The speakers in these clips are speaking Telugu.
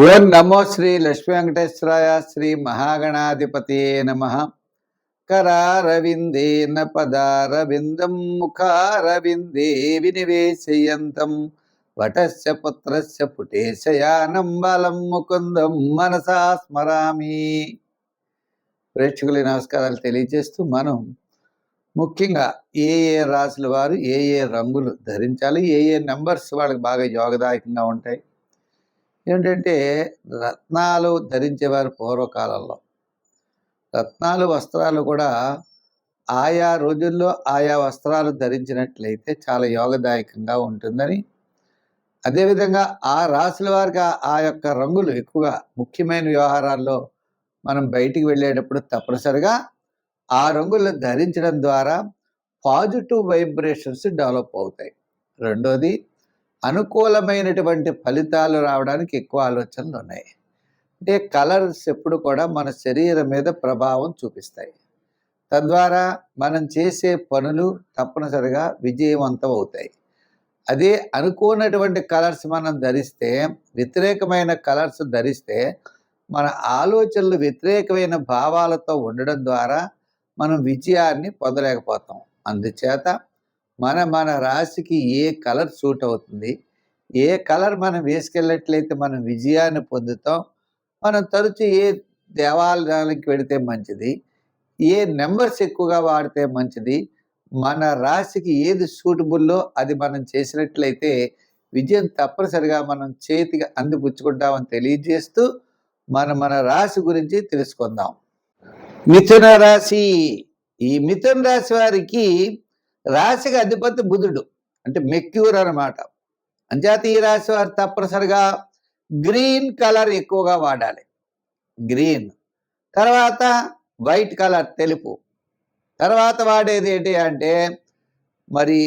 ఓం నమో శ్రీ లక్ష్మీ వెంకటేశ్వరాయ శ్రీ మహాగణాధిపతి నమ. కరారవిందేన పదారవిందం ముఖారవిందే వినివేశయంతం వటస్య పుత్రస్య పుటేశయానం బలం ముకుందం మనసా స్మరామి. ప్రేక్షకుల నమస్కారాలు తెలియజేస్తూ మనం ముఖ్యంగా ఏ ఏ రాశుల వారు ఏ ఏ రంగులు ధరించాలి, ఏ ఏ నెంబర్స్ వాళ్ళకి బాగా యోగదాయకంగా ఉంటాయి. ఏంటంటే రత్నాలు ధరించేవారు పూర్వకాలంలో రత్నాలు వస్త్రాలు కూడా ఆయా రోజుల్లో ఆయా వస్త్రాలు ధరించినట్లయితే చాలా యోగదాయకంగా ఉంటుందని, అదేవిధంగా ఆ రాశుల వారికి ఆ యొక్క రంగులు ఎక్కువగా ముఖ్యమైన వ్యవహారాల్లో మనం బయటికి వెళ్ళేటప్పుడు తప్పనిసరిగా ఆ రంగులు ధరించడం ద్వారా పాజిటివ్ వైబ్రేషన్స్ డెవలప్ అవుతాయి. రెండోది, అనుకూలమైనటువంటి ఫలితాలు రావడానికి ఎక్కువ ఆలోచనలు ఉన్నాయి. అంటే కలర్స్ ఎప్పుడు కూడా మన శరీరం మీద ప్రభావం చూపిస్తాయి. తద్వారా మనం చేసే పనులు తప్పనిసరిగా విజయవంతం అవుతాయి. అదే అనుకోనటువంటి కలర్స్ మనం ధరిస్తే, వ్యతిరేకమైన కలర్స్ ధరిస్తే మన ఆలోచనలు వ్యతిరేకమైన భావాలతో ఉండడం ద్వారా మనం విజయాన్ని పొందలేకపోతాం. అందుచేత మన రాశికి ఏ కలర్ సూట్ అవుతుంది, ఏ కలర్ మనం వేసుకెళ్ళినట్లయితే మనం విజయాన్ని పొందుతాం, మనం తరచు ఏ దేవాలయానికి వెళితే మంచిది, ఏ నెంబర్స్ ఎక్కువగా వాడితే మంచిది, మన రాశికి ఏది సూటబుల్లో అది మనం చేసినట్లయితే విజయం తప్పనిసరిగా మనం చేతికి అందిపుచ్చుకుంటామని తెలియజేస్తూ మన రాశి గురించి తెలుసుకుందాం. మిథున రాశి. ఈ మిథున రాశి వారికి రాశికి అధిపతి బుధుడు, అంటే మెక్యూర్ అన్నమాట. అంచేత ఈ రాశి వారు తప్పనిసరిగా గ్రీన్ కలర్ ఎక్కువగా వాడాలి. గ్రీన్ తర్వాత వైట్ కలర్, తెలుపు. తర్వాత వాడేది ఏంటి అంటే మరి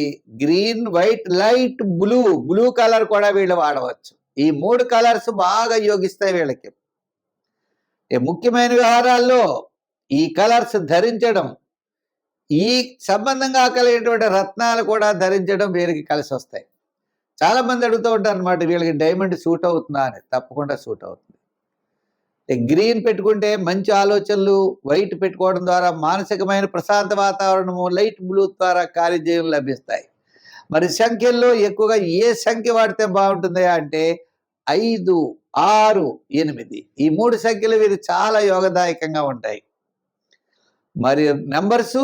green, white, light blue colour కూడా వీళ్ళు వాడవచ్చు. ఈ 3 కలర్స్ బాగా యోగిస్తాయి వీళ్ళకి. ముఖ్యమైన వ్యవహారాల్లో ఈ కలర్స్ ధరించడం, ఈ సంబంధంగా కలిగినటువంటి రత్నాలు కూడా ధరించడం వీరికి కలిసి వస్తాయి. చాలా మంది అడుగుతూ ఉంటారు అనమాట, వీళ్ళకి డైమండ్ సూట్ అవుతుందా అని. తప్పకుండా సూట్ అవుతుంది. గ్రీన్ పెట్టుకుంటే మంచి ఆలోచనలు, వైట్ పెట్టుకోవడం ద్వారా మానసికమైన ప్రశాంత వాతావరణము, లైట్ బ్లూ ద్వారా కార్యజయం లభిస్తాయి. మరి సంఖ్యల్లో ఎక్కువగా ఏ సంఖ్య వాడితే బాగుంటుంది అంటే 5, 6, 8 ఈ 3 సంఖ్యలు వీరు చాలా యోగదాయకంగా ఉంటాయి. మరి నెంబర్సు,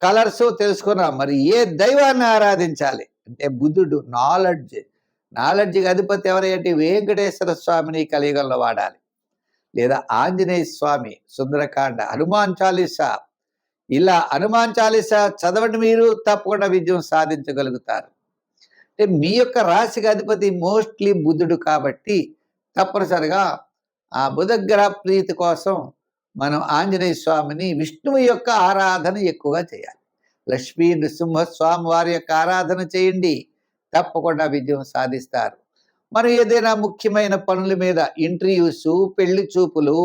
కలర్సు తెలుసుకున్నాం. మరి ఏ దైవాన్ని ఆరాధించాలి అంటే బుధుడు, నాలెడ్జ్కి అధిపతి ఎవరైతే వెంకటేశ్వర స్వామిని కలియుగంలో వాడాలి, లేదా ఆంజనేయ స్వామి, సుందరకాండ, హనుమాన్ చాలీసా. ఇలా హనుమాన్ చాలీసా చదవండి, మీరు తప్పకుండా విజయం సాధించగలుగుతారు. అంటే మీ యొక్క రాశికి అధిపతి మోస్ట్లీ బుధుడు కాబట్టి తప్పనిసరిగా ఆ బుధగ్రహ ప్రీతి కోసం మనం ఆంజనేయ స్వామిని, విష్ణువు యొక్క ఆరాధన ఎక్కువగా చేయాలి. లక్ష్మీ నృసింహస్వామి వారి యొక్క ఆరాధన చేయండి, తప్పకుండా విజయం సాధిస్తారు. మనం ఏదైనా ముఖ్యమైన పనుల మీద ఇంటర్వ్యూస్, పెళ్లి చూపులు,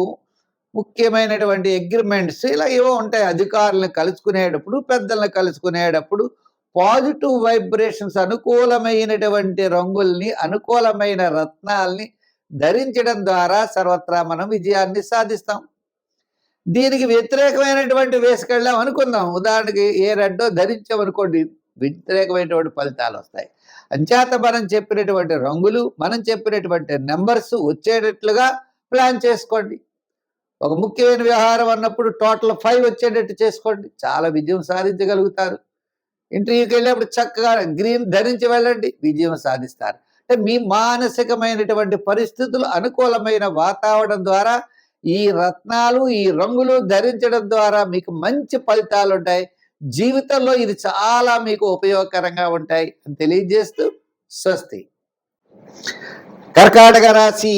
ముఖ్యమైనటువంటి అగ్రిమెంట్స్ ఇలా ఏవో ఉంటాయి. అధికారులను కలుసుకునేటప్పుడు, పెద్దలను కలుసుకునేటప్పుడు పాజిటివ్ వైబ్రేషన్స్, అనుకూలమైనటువంటి రంగుల్ని, అనుకూలమైన రత్నాల్ని ధరించడం ద్వారా సర్వత్రా మనం విజయాన్ని సాధిస్తాం. దీనికి వ్యతిరేకమైనటువంటి వేసుకెళ్ళాం అనుకుందాం, ఉదాహరణకి ఏ రెడ్డో ధరించామనుకోండి, వ్యతిరేకమైనటువంటి ఫలితాలు వస్తాయి. అంచేత మనం చెప్పినటువంటి రంగులు, మనం చెప్పినటువంటి నెంబర్స్ వచ్చేటట్లుగా ప్లాన్ చేసుకోండి. ఒక ముఖ్యమైన వ్యవహారం అన్నప్పుడు టోటల్ 5 వచ్చేటట్టు చేసుకోండి, చాలా విజయం సాధించగలుగుతారు. ఇంటర్వ్యూకి వెళ్ళేప్పుడు చక్కగా గ్రీన్ ధరించి వెళ్ళండి, విజయం సాధిస్తారు. అంటే మీ మానసికమైనటువంటి పరిస్థితులు, అనుకూలమైన వాతావరణం ద్వారా ఈ రత్నాలు, ఈ రంగులు ధరించడం ద్వారా మీకు మంచి ఫలితాలు ఉంటాయి. జీవితంలో ఇది చాలా మీకు ఉపయోగకరంగా ఉంటాయి అని తెలియజేస్తూ స్వస్తి. కర్కాటక రాశి.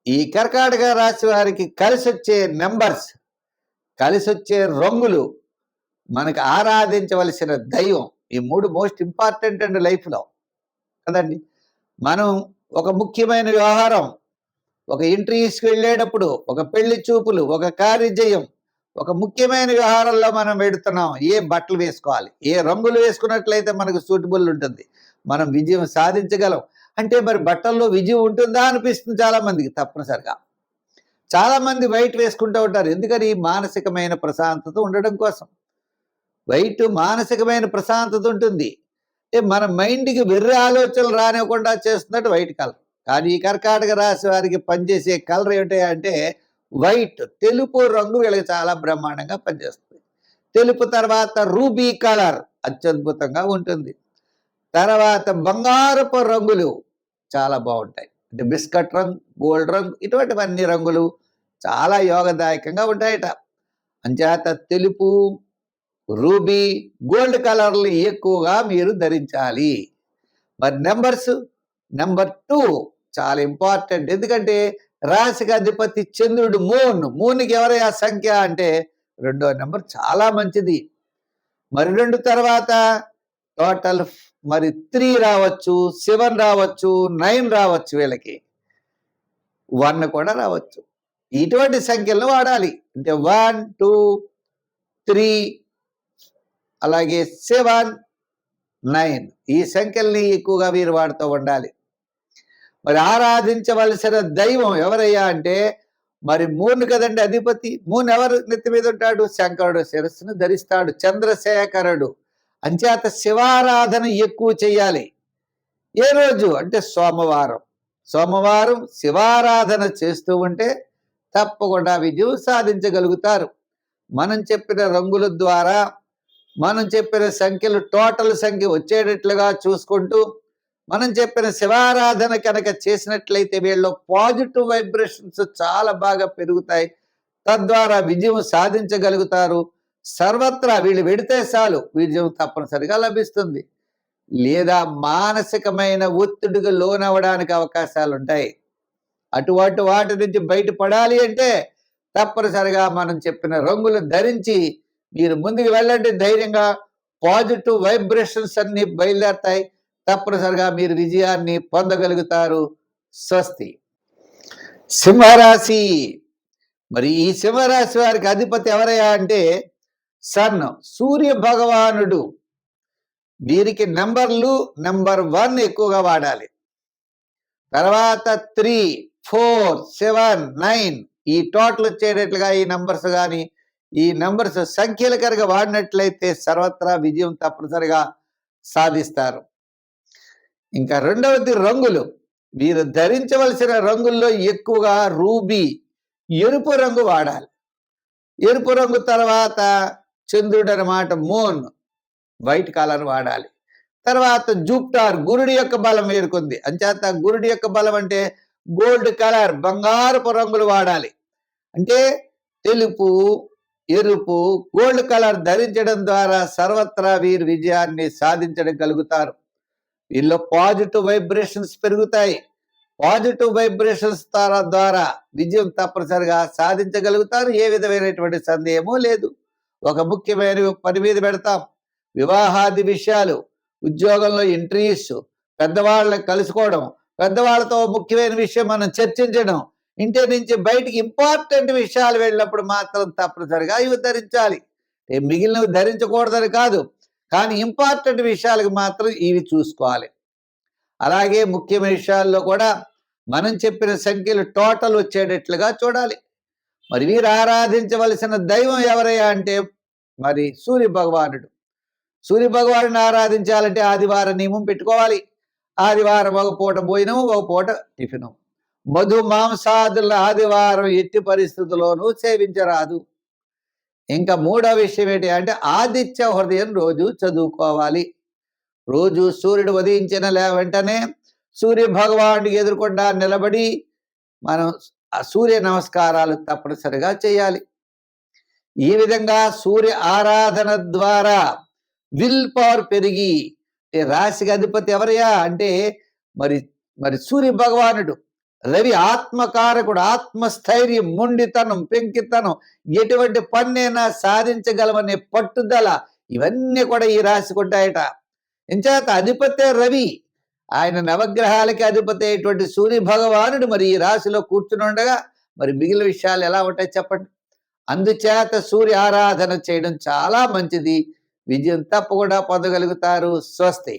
ఈ కర్కాటక రాశి వారికి కలిసి వచ్చే నెంబర్స్, కలిసి వచ్చే రంగులు, మనకు ఆరాధించవలసిన దైవం, ఈ 3 మోస్ట్ ఇంపార్టెంట్ అండి లైఫ్లో కదండి. మనం ఒక ముఖ్యమైన వ్యవహారం, ఒక ఇంటర్వ్యూస్కి వెళ్ళేటప్పుడు, ఒక పెళ్లి చూపులు, ఒక కార్యజయం, ఒక ముఖ్యమైన వ్యవహారంలో మనం వెడుతున్నాం. ఏ బట్టలు వేసుకోవాలి, ఏ రంగులు వేసుకున్నట్లయితే మనకు సూటబుల్ ఉంటుంది, మనం విజయం సాధించగలం. అంటే మరి బట్టల్లో విజయం ఉంటుందా అనిపిస్తుంది చాలా మందికి. తప్పనిసరిగా చాలా మంది వైట్ వేసుకుంటూ ఉంటారు. ఎందుకని? మానసికమైన ప్రశాంతత ఉండడం కోసం. వైట్ మానసికమైన ప్రశాంతత ఉంటుంది. మన మైండ్కి వెర్రి ఆలోచనలు రానివ్వకుండా చేస్తున్నట్టు వైట్ కలర్. కానీ ఈ కర్కాటక రాశి వారికి పనిచేసే కలర్ ఏమిటి అంటే వైట్, తెలుపు రంగు వీళ్ళకి చాలా బ్రహ్మాండంగా పనిచేస్తుంది. తెలుపు తర్వాత రూబీ కలర్ అత్యద్భుతంగా ఉంటుంది. తర్వాత బంగారపు రంగులు చాలా బాగుంటాయి. అంటే బిస్కట్ రంగు, గోల్డ్ రంగు, ఇటువంటివన్నీ రంగులు చాలా యోగదాయకంగా ఉంటాయట. అంచేత తెలుపు, రూబీ, గోల్డ్ కలర్లు ఎక్కువగా మీరు ధరించాలి. మరి నెంబర్ 2 చాలా ఇంపార్టెంట్. ఎందుకంటే రాశికి అధిపతి చంద్రుడు, మూన్కి ఎవరయ్యా సంఖ్య అంటే 2వ నెంబర్ చాలా మంచిది. మరి 2 తర్వాత టోటల్ మరి 3 రావచ్చు, 7 రావచ్చు, 9 రావచ్చు, వీళ్ళకి 1 కూడా రావచ్చు. ఇటువంటి సంఖ్యలను వాడాలి. అంటే 1, 2, 3 అలాగే 7, 9 ఈ సంఖ్యల్ని ఎక్కువగా మీరు వాడుతూ ఉండాలి. మరి ఆరాధించవలసిన దైవం ఎవరయ్యా అంటే మరి మూన్ కదండి అధిపతి. మూన్ ఎవరు నెత్తి మీద ఉంటాడు? శంకరుడు శిరస్సును ధరిస్తాడు, చంద్రశేఖరుడు. అంచేత శివారాధన ఎక్కువ చేయాలి. ఏ రోజు అంటే సోమవారం శివారాధన చేస్తూ ఉంటే తప్పకుండా విజయం సాధించగలుగుతారు. మనం చెప్పిన రంగుల ద్వారా మనం చెప్పిన సంఖ్యలు టోటల్ సంఖ్య వచ్చేటట్లుగా చూసుకుంటూ మనం చెప్పిన శివారాధన కనుక చేసినట్లయితే వీళ్ళు పాజిటివ్ వైబ్రేషన్స్ చాలా బాగా పెరుగుతాయి. తద్వారా విజయం సాధించగలుగుతారు. సర్వత్రా వీళ్ళు వెడితే చాలు విజయం తప్పనిసరిగా లభిస్తుంది. లేదా మానసికమైన ఒత్తిడికి లోనవ్వడానికి అవకాశాలు ఉంటాయి. అటువంటి వాటి నుంచి బయటపడాలి అంటే తప్పనిసరిగా మనం చెప్పిన రంగులు ధరించి మీరు ముందుకు వెళ్ళండి. ధైర్యంగా పాజిటివ్ వైబ్రేషన్స్ అన్ని బయలుదేరతాయి. తప్పనిసరిగా మీరు విజయాన్ని పొందగలుగుతారు. స్వస్తి. సింహరాశి. మరి ఈ సింహరాశి వారికి అధిపతి ఎవరయ్యా అంటే సన్, సూర్య భగవానుడు. వీరికి నెంబర్ 1 ఎక్కువగా వాడాలి. తర్వాత 3, 4, 7, 9 ఈ టోటల్ వచ్చేటట్లుగా ఈ నంబర్స్ కానీ ఈ నంబర్స్ సంఖ్యలు కనుక వాడినట్లయితే సర్వత్రా విజయం తప్పనిసరిగా సాధిస్తారు. ఇంకా రెండవది రంగులు. వీరు ధరించవలసిన రంగుల్లో ఎక్కువగా రూబీ, ఎరుపు రంగు వాడాలి. ఎరుపు రంగు తర్వాత చంద్రుడు అన్నమాట, మూన్, వైట్ కలర్ వాడాలి. తర్వాత జూపిటర్, గురుడి యొక్క బలం వేరుకుంది. అంచేత గురుడి యొక్క బలం అంటే గోల్డ్ కలర్, బంగారపు రంగులు వాడాలి. అంటే తెలుపు, ఎరుపు, గోల్డ్ కలర్ ధరించడం ద్వారా సర్వత్రా వీరు విజయాన్ని సాధించగలుగుతారు. వీళ్ళు పాజిటివ్ వైబ్రేషన్స్ పెరుగుతాయి. పాజిటివ్ వైబ్రేషన్స్ ద్వారా విజయం తప్పనిసరిగా సాధించగలుగుతారు. ఏ విధమైనటువంటి సందేహము లేదు. ఒక ముఖ్యమైన పని మీద పెడతాం, వివాహాది విషయాలు, ఉద్యోగంలో ఇంటర్వ్యూస్, పెద్దవాళ్ళని కలుసుకోవడం, పెద్దవాళ్ళతో ముఖ్యమైన విషయం మనం చర్చించడం, ఇంటి నుంచి బయటికి ఇంపార్టెంట్ విషయాలు వెళ్ళినప్పుడు మాత్రం తప్పనిసరిగా ఇవి ధరించాలి. మిగిలినవి ధరించకూడదని కాదు, కానీ ఇంపార్టెంట్ విషయాలకు మాత్రం ఇవి చూసుకోవాలి. అలాగే ముఖ్యమైన విషయాల్లో కూడా మనం చెప్పిన సంఖ్యలు టోటల్ వచ్చేటట్లుగా చూడాలి. మరి వీరు ఆరాధించవలసిన దైవం ఎవరయ్యా అంటే మరి సూర్య భగవానుడు. సూర్య భగవానుడిని ఆరాధించాలంటే ఆదివారం నియమం పెట్టుకోవాలి. ఆదివారం ఒక పూట భోజనం, ఒక పూట టిఫిను. మధు మాంసాదుల ఆదివారం ఎట్టి పరిస్థితుల్లోనూ సేవించరాదు. ఇంకా మూడో విషయం ఏంటి అంటే ఆదిత్య హృదయం రోజు చదువుకోవాలి. రోజు సూర్యుడు ఉదయించిన వెంటనే సూర్య భగవానుడికి ఎదురుకుండా నిలబడి మనం ఆ సూర్య నమస్కారాలు తప్పనిసరిగా చేయాలి. ఈ విధంగా సూర్య ఆరాధన ద్వారా విల్ పవర్ పెరిగి, రాశికి అధిపతి ఎవరయ్యా అంటే మరి సూర్య భగవానుడు. రవి ఆత్మకారకుడు, ఆత్మస్థైర్యం, మొండితనం, పెంకితనం, ఎటువంటి పన్నైనా సాధించగలమనే పట్టుదల, ఇవన్నీ కూడా ఈ రాశికి ఉంటాయట. ఇంచేత అధిపతే రవి, ఆయన నవగ్రహాలకి అధిపతి అయినటువంటి సూర్య భగవానుడు మరి ఈ రాశిలో కూర్చుని ఉండగా మరి మిగిలిన విషయాలు ఎలా ఉంటాయి చెప్పండి. అందుచేత సూర్య ఆరాధన చేయడం చాలా మంచిది. విజయం తప్పకుండా పొందగలుగుతారు. స్వస్తి.